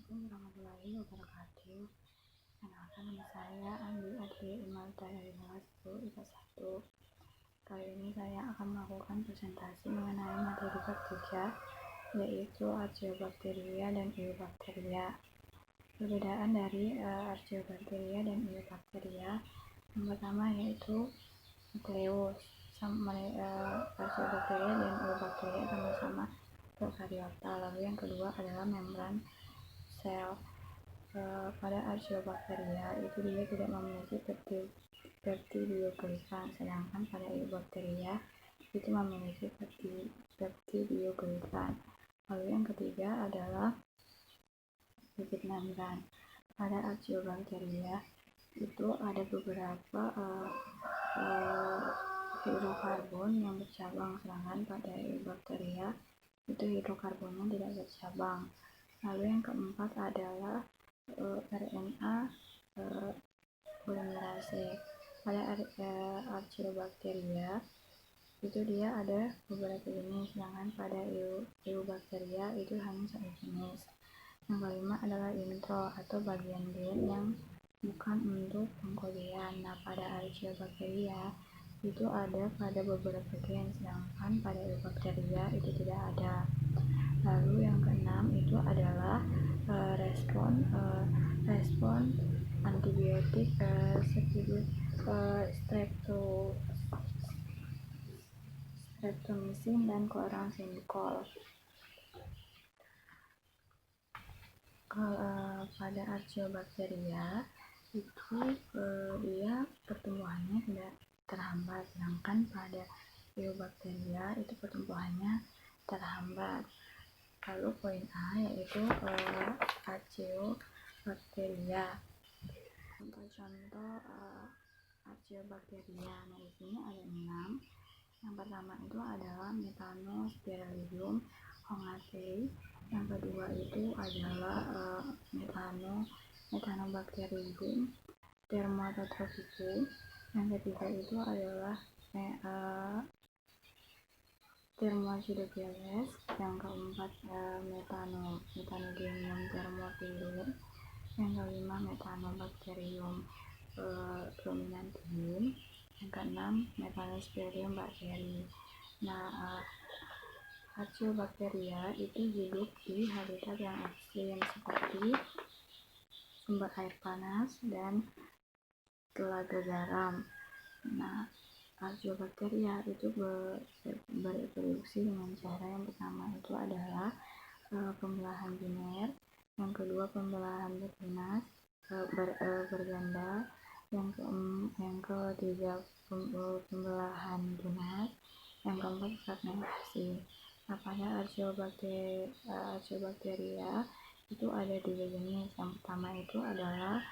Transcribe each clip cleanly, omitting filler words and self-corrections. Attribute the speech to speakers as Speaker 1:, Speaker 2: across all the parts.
Speaker 1: Assalamualaikum warahmatullahi wabarakatuh. Kenalkan, nama saya Andi Adli Imelda dari kelas 10 IPA 1. Kali ini saya akan melakukan presentasi mengenai materi bab 3, yaitu archaeobacteria dan eubacteria. Perbedaan dari archaeobacteria dan eubacteria, yang pertama yaitu nukleus. Archaeobacteria dan eubacteria sama-sama prokariota. Lalu yang kedua adalah membran sel. Pada archaeobacteria itu dia tidak memiliki peptidioglikan, sedangkan pada eubacteria itu memiliki peptidioglikan. Lalu yang ketiga adalah lipid membran. Pada archaeobacteria itu ada beberapa hidrokarbon yang bercabang, sedangkan pada eubacteria itu hidrokarbonnya tidak bercabang. Lalu yang keempat adalah RNA polimerase. Pada archaeobacteria itu dia ada beberapa jenis, sedangkan pada eubacteria itu hanya satu jenis. Yang kelima adalah intro atau bagian gen yang bukan untuk pengkodean. Nah, pada archaeobacteria itu ada pada beberapa gen, sedangkan pada eubacteria itu tidak ada. Lalu yang keenam itu adalah respon antibiotik streptomycin dan kloramfenikol. Pada archaeobacteria itu dia pertumbuhannya tidak terhambat, sedangkan pada eubacteria itu pertumbuhannya terhambat. Lalu poin A yaitu archaeobacteria. Contoh archaeobacteria. Nah, di sini ada 6. Yang pertama itu adalah Methanospirillum hongatei. Yang kedua itu adalah Methanobacterium dermatotrophicum. Yang ketiga itu adalah Thermocidophiles. Yang keempat Methanogenium thermophilum. Yang kelima Methanobacterium ruminantium. Yang keenam Methanosporidium bakteri. Nah, archaeobacteria itu hidup di habitat yang ekstrim seperti sumber air panas dan telaga garam. Nah, archaeobacteria itu bereproduksi dengan cara yang pertama itu adalah pembelahan biner, yang kedua pembelahan bertunas berganda, yang ketiga pembelahan tunas, yang keempat fragmentasi. Nah, pada archaeobacteria itu ada 3 jenis. Yang pertama itu adalah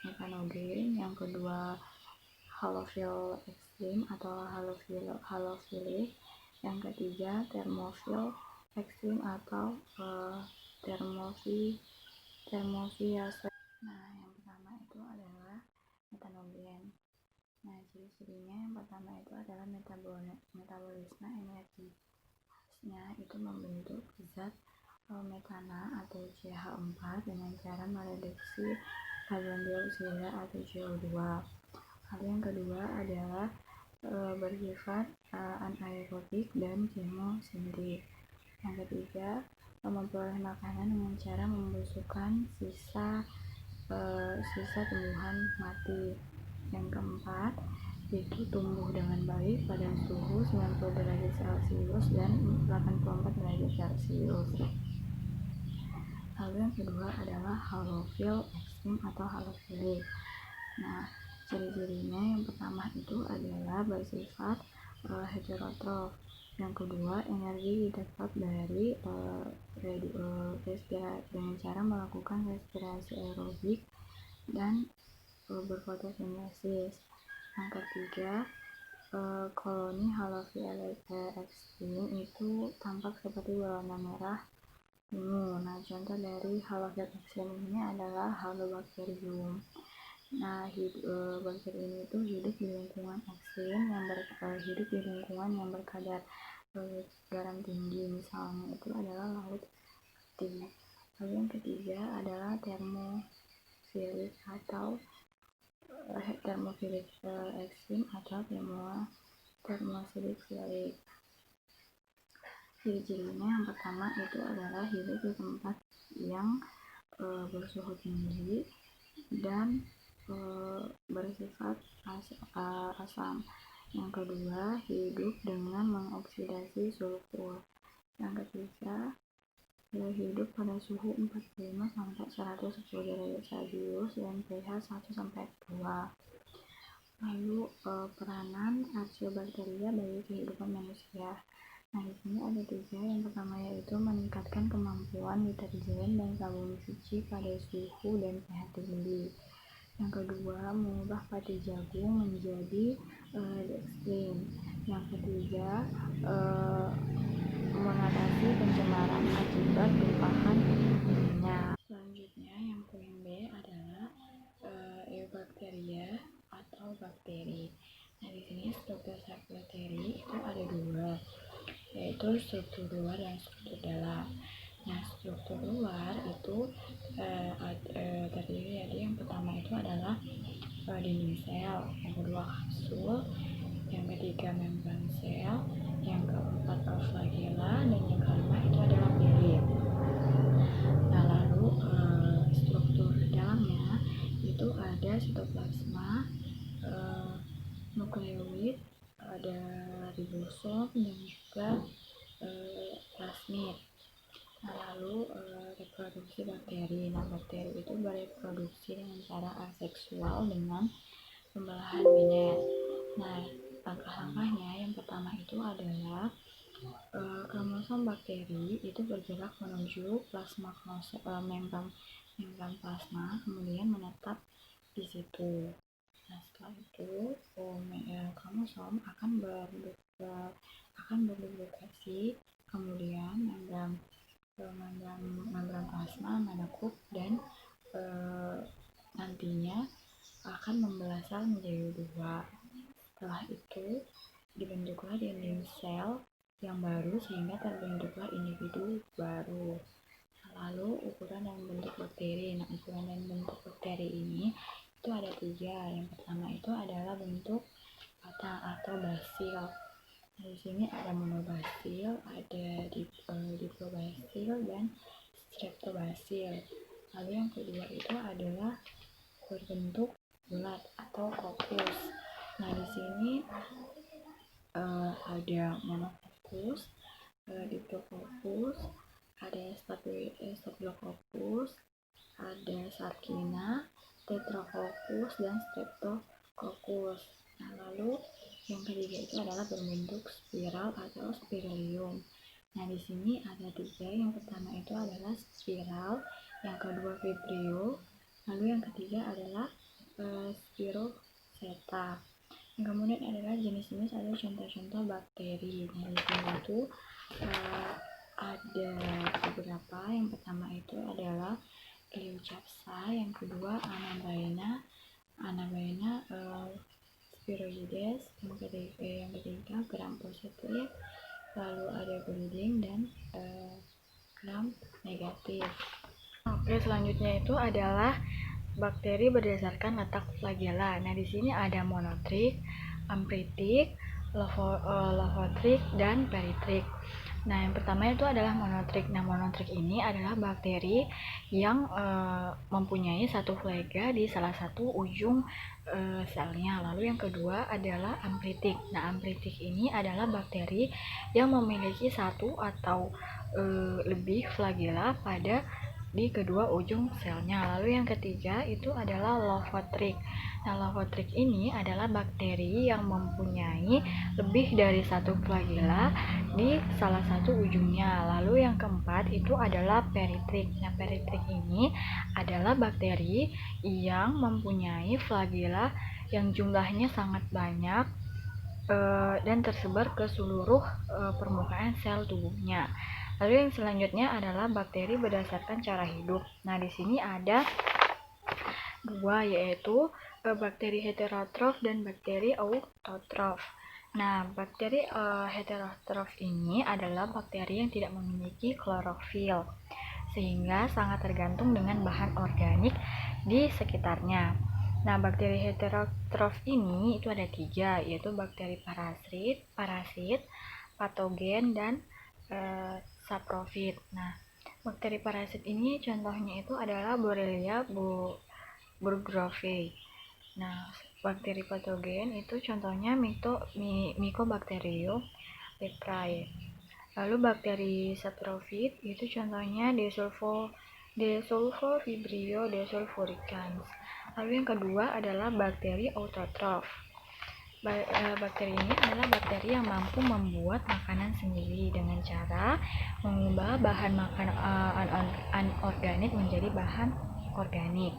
Speaker 1: methanogen, yang kedua halophil ekstrim atau halophilic, yang ketiga thermophil ekstrim atau thermophilaceae. Nah, yang pertama itu adalah methanogen. Nah, ciri-cirinya yang pertama itu adalah metabolisme energinya itu membentuk zat metana atau CH4 dengan cara mereduksi karbon dioksida atau CO2. Lalu yang kedua adalah bersifat anaerobik dan kemosintetik. Yang ketiga, memperoleh makanan dengan cara membusukkan sisa tumbuhan mati. Yang keempat, itu tumbuh dengan baik pada suhu 90 derajat Celcius dan 84 derajat Celcius. Lalu yang kedua adalah halophil ekstrim atau halophilic. Nah, ciri-cirinya yang pertama itu adalah bersifat heterotrof. Yang kedua, energi didapat dari respirasi dengan cara melakukan respirasi aerobik dan berfotosintesis. Yang ketiga, koloni halophil ekstrim itu tampak seperti berwarna merah ungu. Nah, contoh dari halophil ekstrim ini adalah Halobacterium. Nah, bakteri ini itu hidup di lingkungan ekstrim hidup di lingkungan yang berkadar garam tinggi, misalnya itu adalah laut putih. Lalu yang ketiga adalah termofilik atau termofilik ekstrim atau termofilik filik. Ciri-cirinya yang pertama itu adalah hidup di tempat yang bersuhu tinggi dan bersifat asam. Yang kedua, hidup dengan mengoksidasi sulfur. Yang ketiga, hidup pada suhu 45 sampai 110 derajat Celcius dan pH 1 sampai 2. Lalu peranan archaeobacteria bagi kehidupan manusia. Nah, di sini ada 3. Yang pertama yaitu meningkatkan kemampuan deterjen dan sabun cuci pada suhu dan pH tinggi. Yang kedua, mengubah pati jagung menjadi dextrin. Yang ketiga, mengatasi pencemaran akibat tumpahan minyak. Selanjutnya, yang poin B adalah eubacteria atau bakteri. Nah, di sini struktur sel bakteri itu ada 2, yaitu struktur luar dan struktur dalam. Nah, struktur luar itu terdiri dari yang pertama itu adalah dinding sel, yang kedua kapsul, yang ketiga membran sel, yang keempat flagella, dan yang kelima itu adalah pilip. Nah, lalu struktur dalamnya itu ada sitoplasma, nukleoid, ada ribosom, dan juga plasmid. Nah, lalu reproduksi bakteri. Nah, bakteri itu bereproduksi dengan cara aseksual dengan pembelahan binet. Nah, langkah-langkahnya yang pertama itu adalah kromosom bakteri itu bergerak menuju plasma membran plasma, kemudian menetap di situ. Nah, setelah itu kromosom akan berduplikasi, kemudian membran plasma menekuk dan nantinya akan membelah sel menjadi 2. Setelah itu dibentuklah dinding sel yang baru sehingga terbentuklah individu baru. Lalu ukuran dan bentuk bakteri. Nah, ukuran dan bentuk bakteri ini itu ada 3. Yang pertama itu adalah bentuk patah atau basil. Nah, di sini ada monobasil, ada diplobasil, dan streptobasil. Lalu yang kedua itu adalah berbentuk bulat atau kopus. Nah, di sini ada monococcus, diplococcus, ada staphylococcus, ada sarkina, tetracoccus, dan streptococcus. Nah, lalu yang ketiga itu adalah berbentuk spiral atau spiralium. Nah, di sini ada 3. Yang pertama itu adalah spiral, yang kedua vibrio, lalu yang ketiga adalah spiroseta. Yang kemudian adalah jenis-jenis atau contoh-contoh bakteri. Nah, di sini itu ada beberapa. Yang pertama itu adalah Eleucapsa, yang kedua Anabaena, Spiroides, yang ketiga gram positif, lalu ada breeding dan gram negatif. Oke, selanjutnya itu adalah bakteri berdasarkan letak flagella. Nah, di sini ada monotrik, amphitrik, lophotric, dan peritrik. Nah, yang pertama itu adalah monotrik. Nah, monotrik ini adalah bakteri yang mempunyai satu flaga di salah satu ujung selnya. Lalu yang kedua adalah amphitrik. Nah, amphitrik ini adalah bakteri yang memiliki satu atau lebih flagella di kedua ujung selnya. Lalu yang ketiga itu adalah lophotric. Nah, lophotric ini adalah bakteri yang mempunyai lebih dari satu flagella di salah satu ujungnya. Lalu yang keempat itu adalah peritrik. Nah, peritrik ini adalah bakteri yang mempunyai flagella yang jumlahnya sangat banyak dan tersebar ke seluruh permukaan sel tubuhnya. Lalu yang selanjutnya adalah bakteri berdasarkan cara hidup. Nah, di sini ada 2, yaitu bakteri heterotrof dan bakteri autotrof. Nah, bakteri heterotrof ini adalah bakteri yang tidak memiliki klorofil. sehingga sangat tergantung dengan bahan organik di sekitarnya. Nah, bakteri heterotrof ini itu ada 3, yaitu bakteri parasit, patogen, dan saprofit. Nah, bakteri parasit ini contohnya itu adalah Borrelia burgdorferi. Nah, bakteri patogen itu contohnya Mycobacterium leprae. Lalu bakteri saprofit itu contohnya Desulfovibrio desulfuricans. Lalu yang kedua adalah bakteri autotrof. Bakteri ini adalah bakteri yang mampu membuat makanan sendiri dengan cara mengubah bahan makanan anorganik menjadi bahan organik.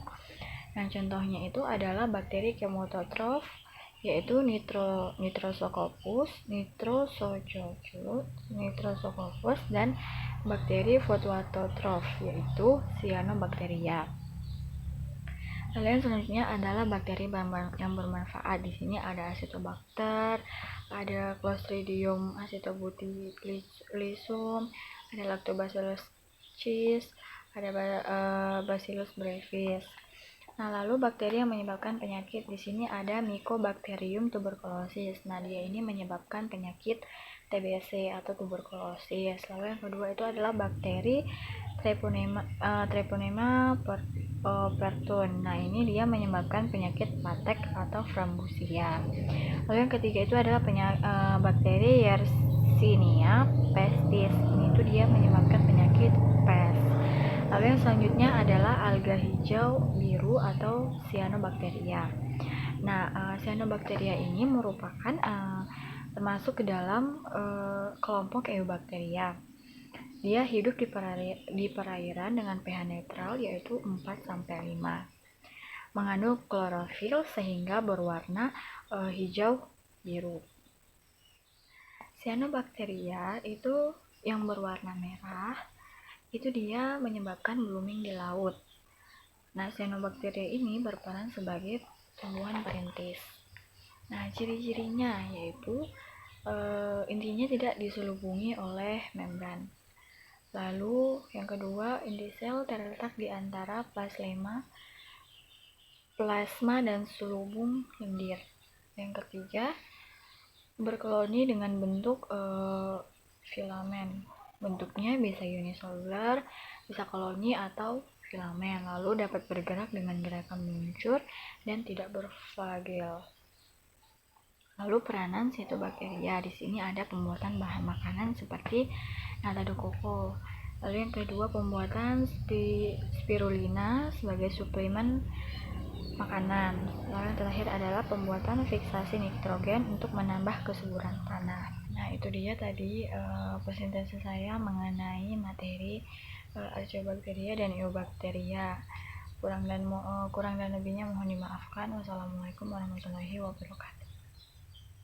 Speaker 1: Nah, contohnya itu adalah bakteri kemototrof, yaitu Nitrosococcus, Nitrosococcus, dan bakteri fotoautotrof, yaitu Cyanobacteria. Lalu yang selanjutnya adalah bakteri yang bermanfaat. Di sini ada Acetobacter, ada Clostridium acetobutylicum, ada Lactobacillus cereus, ada Bacillus brevis. Nah, lalu bakteri yang menyebabkan penyakit di sini ada Mycobacterium tuberculosis. Nah, dia ini menyebabkan penyakit TBC atau tuberkulosis. Lalu yang kedua itu adalah bakteri Treponema pertun. Nah, ini dia menyebabkan penyakit patek atau frambusia. Lalu yang ketiga itu adalah bakteri Yersinia pestis. Ini itu dia menyebabkan penyakit pes. Lalu yang selanjutnya adalah alga hijau biru atau Cyanobacteria. Nah, Cyanobacteria ini merupakan termasuk ke dalam kelompok Eubacteria. Dia hidup di perairan dengan pH netral yaitu 4-5. Mengandung klorofil sehingga berwarna hijau biru. Cyanobacteria itu yang berwarna merah, itu dia menyebabkan blooming di laut. Nah, Cyanobacteria ini berperan sebagai tumbuhan perintis. Nah, ciri-cirinya yaitu intinya tidak diselubungi oleh membran. Lalu yang kedua, inti sel terletak di antara plasma dan sulubung lendir. Yang ketiga, berkoloni dengan bentuk filamen. Bentuknya bisa uniselular, bisa koloni atau filamen. Lalu dapat bergerak dengan gerakan meluncur dan tidak berflagel. Lalu peranan Cyanobacteria, di sini ada pembuatan bahan makanan seperti nata de coco. Lalu yang kedua, pembuatan spirulina sebagai suplemen makanan. Lalu yang terakhir adalah pembuatan fiksasi nitrogen untuk menambah kesuburan tanah. Nah, itu dia tadi presentasi saya mengenai materi Archaeobacteria dan Eubacteria. Kurang dan lebihnya mohon dimaafkan. Wassalamualaikum warahmatullahi wabarakatuh.